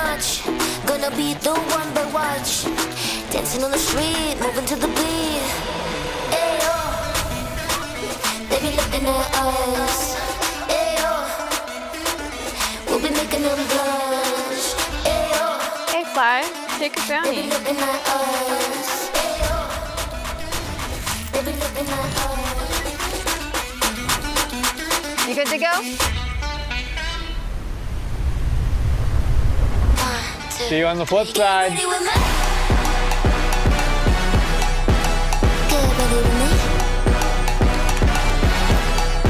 much. Gonna be the one they watch. Dancing on the street, moving to the beat. Ayo, they be looking at us. Ayo, we'll be making them blush. Ayo, Hey, Fly, take a they be brownie. looking at us. Ayo, they be looking at us. You good to go? See you on the flip side. Get ready with me. Get ready with me.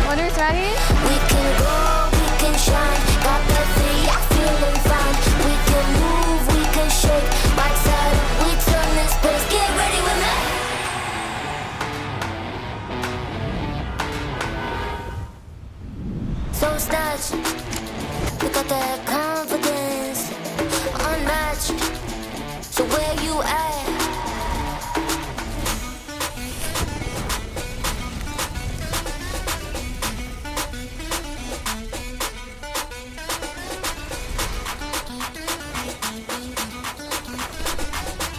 Motors ready? We can go, we can shine. Got that thing, I'm feeling fine. We can move, we can shake. Right side, we turn this place. Get ready with me. So snatched, we got that confidence, unmatched. So where you at?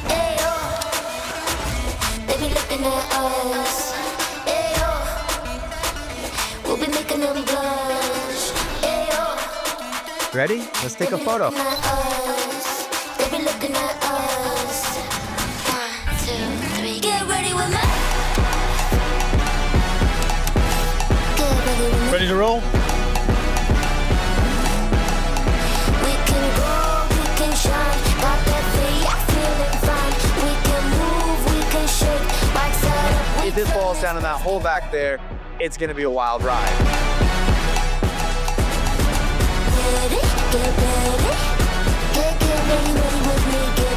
Ayo, they be looking at us. Ayo, we'll be making them blush. Ayo, Ready? Let's take a photo. looking at us. They be looking at us. 1, 2, 3. Get ready with me. Get ready with me. Ready to roll? We can go, we can shine. Got that thing, I'm feeling fine. We can move, we can shake. Right side up, we If it falls down in that hole back there, it's gonna be a wild ride. ready, get ready. Get ready, ready with me. Get